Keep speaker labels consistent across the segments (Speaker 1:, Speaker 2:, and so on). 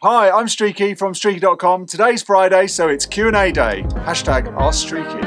Speaker 1: Hi, I'm Streaky from Streaky.com. Today's Friday, so it's Q&A day. Hashtag Ask Streaky.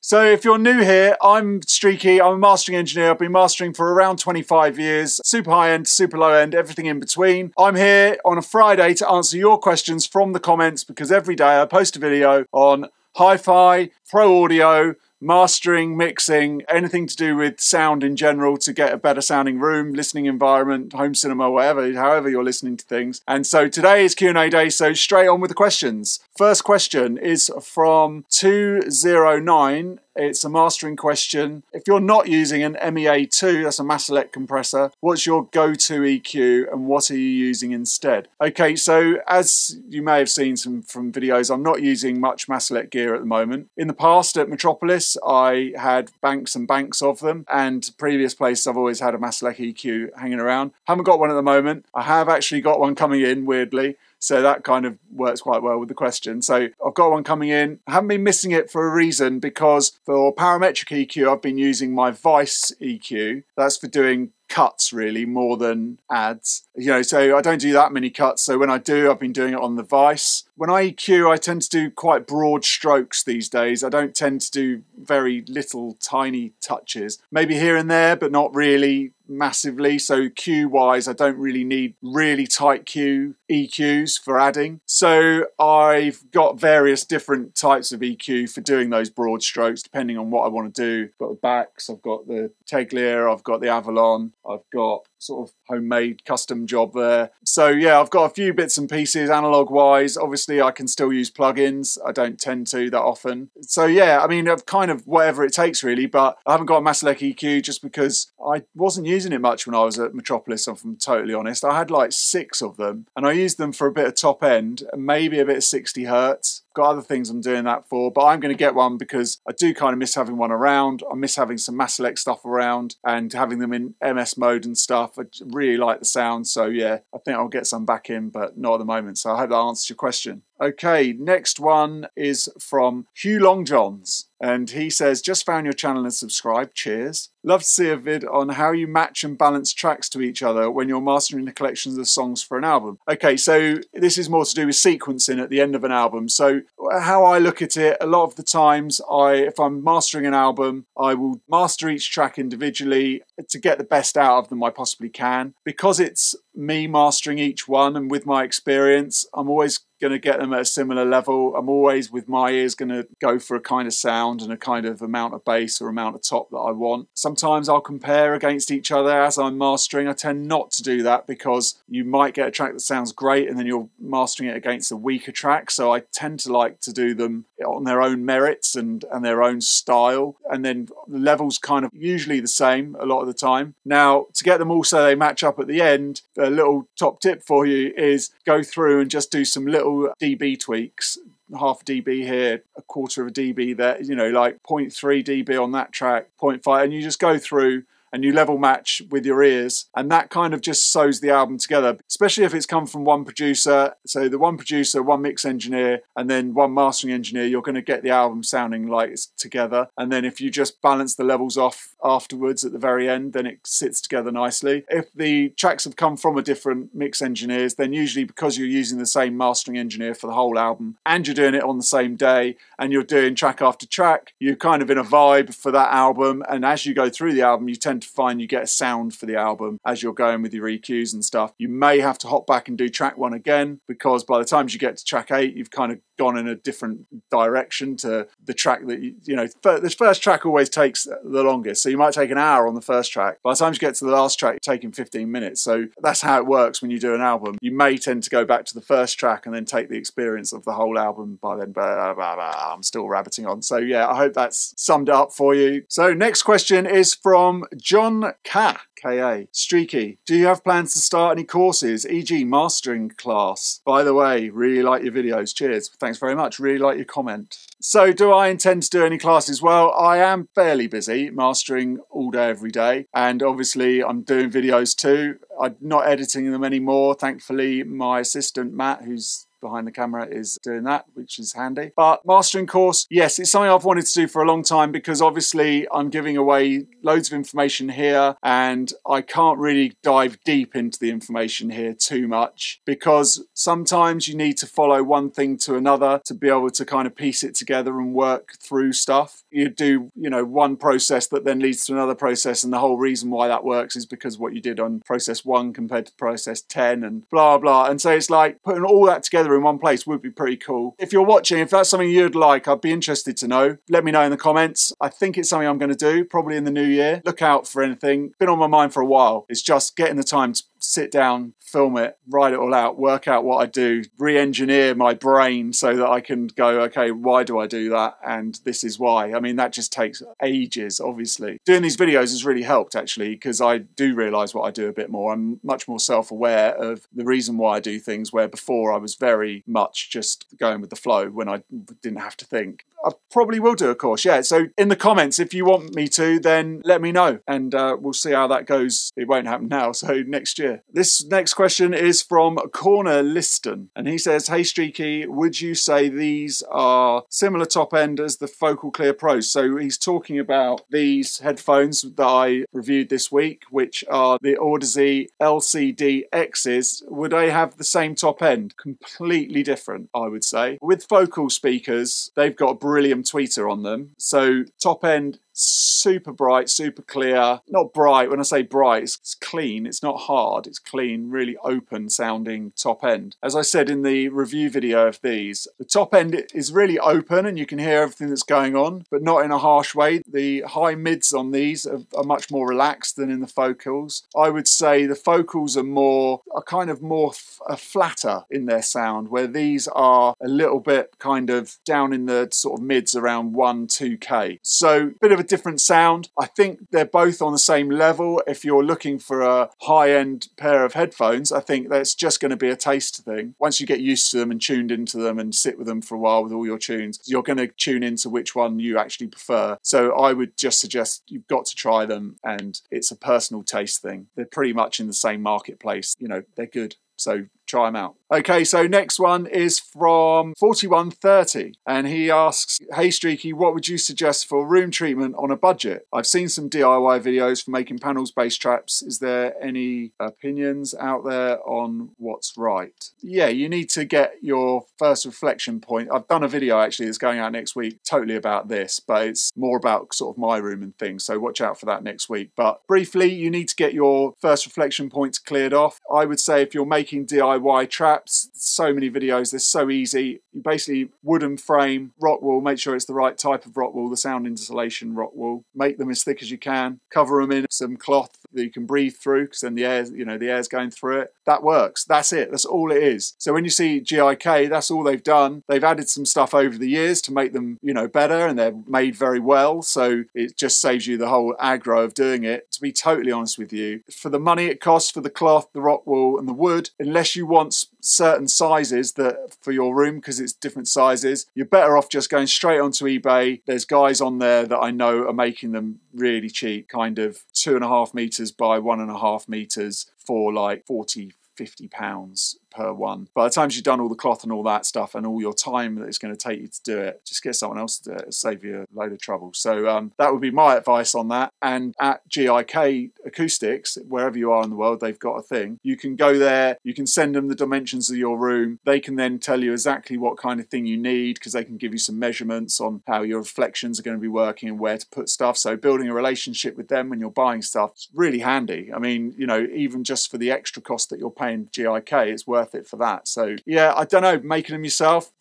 Speaker 1: So if you're new here, I'm Streaky. I'm a mastering engineer. I've been mastering for around 25 years. Super high end, super low end, everything in between. I'm here on a Friday to answer your questions from the comments because every day I post a video on hi-fi, pro audio, mastering, mixing, anything to do with sound in general to get a better sounding room, listening environment, home cinema, whatever, however you're listening to things. And so today is Q&A day, so straight on with the questions. First question is from 209. It's a mastering question. If you're not using an MEA2, that's a Masterclasses compressor, what's your go-to EQ and what are you using instead? Okay, so as you may have seen from videos, I'm not using much Masterclasses gear at the moment. In the past at Metropolis, I had banks and banks of them, and previous places I've always had a Masterclasses EQ hanging around. Haven't got one at the moment. I have actually got one coming in, weirdly. So that kind of works quite well with the question. So I've got one coming in. I haven't been missing it for a reason because for parametric EQ, I've been using my Vice EQ. That's for doing cuts really more than ads. You know, so I don't do that many cuts. So when I do, I've been doing it on the Vice. When I EQ, I tend to do quite broad strokes these days. I don't tend to do very little tiny touches. Maybe here and there, but not really massively. So Q wise, I don't really need really tight Q EQs for adding. So I've got various different types of EQ for doing those broad strokes depending on what I want to do. I've got the Bax, I've got the Teglia, I've got the Avalon, I've got sort of homemade custom job there. So yeah, I've got a few bits and pieces analog wise. Obviously I can still use plugins. I don't tend to that often. So yeah, I mean, I've kind of whatever it takes really, but I haven't got a Masterclasses EQ just because I wasn't using it much when I was at Metropolis, if I'm totally honest. I had like 6 of them and I used them for a bit of top end and maybe a bit of 60 hertz. Got other things I'm doing that for, but I'm going to get one because I do kind of miss having one around. I miss having some Masterclasses stuff around and having them in MS mode and stuff. I really like the sound, so yeah, I think I'll get some back in, but not at the moment. So I hope that answers your question. Okay, next one is from Hugh Longjohns, and he says, just found your channel and subscribed, cheers. Love to see a vid on how you match and balance tracks to each other when you're mastering the collections of songs for an album. Okay, so this is more to do with sequencing at the end of an album. So how I look at it, a lot of the times, if I'm mastering an album, I will master each track individually to get the best out of them I possibly can. Because it's me mastering each one and with my experience, I'm always going to get them at a similar level. I'm always, with my ears, going to go for a kind of sound and a kind of amount of bass or amount of top that I want. Sometimes I'll compare against each other as I'm mastering. I tend not to do that because you might get a track that sounds great and then you're mastering it against a weaker track. So I tend to like to do them on their own merits and their own style. And then the level's kind of usually the same a lot of the time. Now, to get them all so they match up at the end, a little top tip for you is go through and just do some little dB tweaks, half a dB here, a quarter of a dB there, you know, like 0.3 dB on that track, 0.5, and you just go through and you level match with your ears, and that kind of just sews the album together, especially if it's come from one producer. So the one producer, one mix engineer, and then one mastering engineer, you're going to get the album sounding like it's together. And then if you just balance the levels off afterwards at the very end, then it sits together nicely. If the tracks have come from a different mix engineers, then usually because you're using the same mastering engineer for the whole album and you're doing it on the same day and you're doing track after track, you're kind of in a vibe for that album, and as you go through the album you tend to find you get a sound for the album as you're going with your EQs and stuff. You may have to hop back and do track 1 again because by the time you get to track 8 you've kind of gone in a different direction to the track that you know, the first track always takes the longest, so you might take an hour on the first track. By the time you get to the last track, you're taking 15 minutes. So that's how it works when you do an album. You may tend to go back to the first track and then take the experience of the whole album by then. I'm still rabbiting on. So yeah, I hope that's summed it up for you. So next question is from John K. K.A. Streaky, do you have plans to start any courses, e.g. mastering class? By the way, really like your videos. Cheers. Thanks very much. Really like your comment. So do I intend to do any classes? Well, I am fairly busy mastering all day, every day. And obviously I'm doing videos too. I'm not editing them anymore. Thankfully, my assistant, Matt, who's behind the camera is doing that, which is handy. But mastering course, yes, it's something I've wanted to do for a long time because obviously I'm giving away loads of information here and I can't really dive deep into the information here too much because sometimes you need to follow one thing to another to be able to kind of piece it together and work through stuff. You do, you know, one process that then leads to another process, and the whole reason why that works is because what you did on process 1 compared to process 10 and blah blah. And so it's like putting all that together in one place would be pretty cool. If you're watching, if that's something you'd like, I'd be interested to know. Let me know in the comments. I think it's something I'm going to do probably in the new year. Look out for anything. Been on my mind for a while. It's just getting the time to sit down, film it, write it all out, work out what I do, re-engineer my brain so that I can go, okay, why do I do that? And this is why. I mean, that just takes ages, obviously. Doing these videos has really helped, actually, because I do realise what I do a bit more. I'm much more self-aware of the reason why I do things, where before I was very much just going with the flow when I didn't have to think. I probably will do a course, yeah. So in the comments, if you want me to, then let me know and we'll see how that goes. It won't happen now, so next year. This next question is from Corner Liston, and he says, hey Streaky, would you say these are similar top end as the Focal Clear Pros? So he's talking about these headphones that I reviewed this week, which are the Audeze LCD X's. Would they have the same top end? Completely different, I would say. With Focal speakers, they've got a beryllium tweeter on them. So top end, super bright, super clear. Not bright, when I say bright, it's clean, it's not hard, it's clean, really open sounding top end. As I said in the review video of these, the top end is really open and you can hear everything that's going on, but not in a harsh way. The high mids on these are much more relaxed than in the Focals. I would say the Focals are kind of more flatter in their sound, where these are a little bit kind of down in the sort of mids around 1-2K. So bit of a different sound. I think they're both on the same level. If you're looking for a high-end pair of headphones, I think that's just going to be a taste thing. Once you get used to them and tuned into them and sit with them for a while with all your tunes, you're going to tune into which one you actually prefer. So I would just suggest you've got to try them, and it's a personal taste thing. They're pretty much in the same marketplace. You know, they're good. So try them out. Okay, so next one is from 4130, and he asks, hey Streaky, what would you suggest for room treatment on a budget? I've seen some DIY videos for making panels bass traps. Is there any opinions out there on what's right? Yeah, you need to get your first reflection point. I've done a video actually that's going out next week totally about this, but it's more about sort of my room and things, so watch out for that next week. But briefly, you need to get your first reflection points cleared off. I would say if you're making DIY traps, so many videos, they're so easy. You basically wooden frame, rock wool, make sure it's the right type of rock wool, the sound insulation rock wool. Make them as thick as you can, cover them in some cloth that you can breathe through, because then the air, you know, the air's going through it. That works. That's it. That's all it is. So when you see GIK, that's all they've done. They've added some stuff over the years to make them, you know, better, and they're made very well. So it just saves you the whole aggro of doing it. To be totally honest with you, for the money it costs for the cloth, the rock wool and the wood, unless you want certain sizes that for your room, because it's different sizes, you're better off just going straight onto eBay. There's guys on there that I know are making them really cheap, kind of 2.5 meters by 1.5 meters for like 40-50 pounds per one. By the time you've done all the cloth and all that stuff and all your time that it's going to take you to do it, just get someone else to do it. It'll save you a load of trouble. So that would be my advice on that. And at GIK Acoustics, wherever you are in the world, they've got a thing. You can go there, you can send them the dimensions of your room. They can then tell you exactly what kind of thing you need, because they can give you some measurements on how your reflections are going to be working and where to put stuff. So building a relationship with them when you're buying stuff is really handy. I mean, you know, even just for the extra cost that you're paying GIK, it's worth it for that. So yeah, I don't know, making them yourself,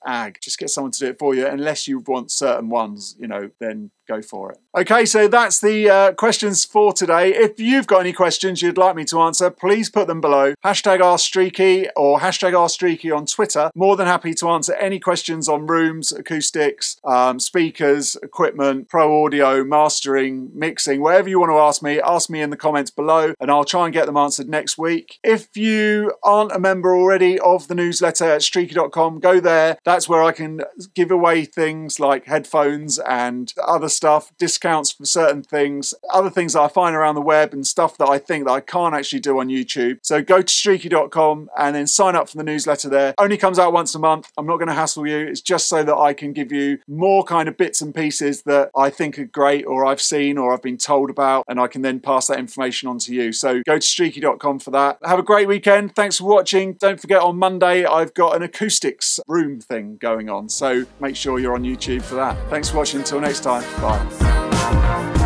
Speaker 1: ag. Just get someone to do it for you, unless you want certain ones, you know, then go for it. Okay, so that's the questions for today. If you've got any questions you'd like me to answer, please put them below. #AskStreaky or #AskStreaky on Twitter. More than happy to answer any questions on rooms, acoustics, speakers, equipment, pro audio, mastering, mixing, whatever you want to ask me in the comments below, and I'll try and get them answered next week. If you aren't a member already of the newsletter at streaky.com, go there. That's where I can give away things like headphones and other stuff, discounts for certain things, other things that I find around the web and stuff that I think that I can't actually do on YouTube. So go to streaky.com and then sign up for the newsletter there. Only comes out once a month. I'm not going to hassle you. It's just so that I can give you more kind of bits and pieces that I think are great or I've seen or I've been told about, and I can then pass that information on to you. So go to streaky.com for that. Have a great weekend. Thanks for watching. Don't forget, on Monday I've got an acoustics room thing going on, so make sure you're on YouTube for that. Thanks for watching. Until next time, bye.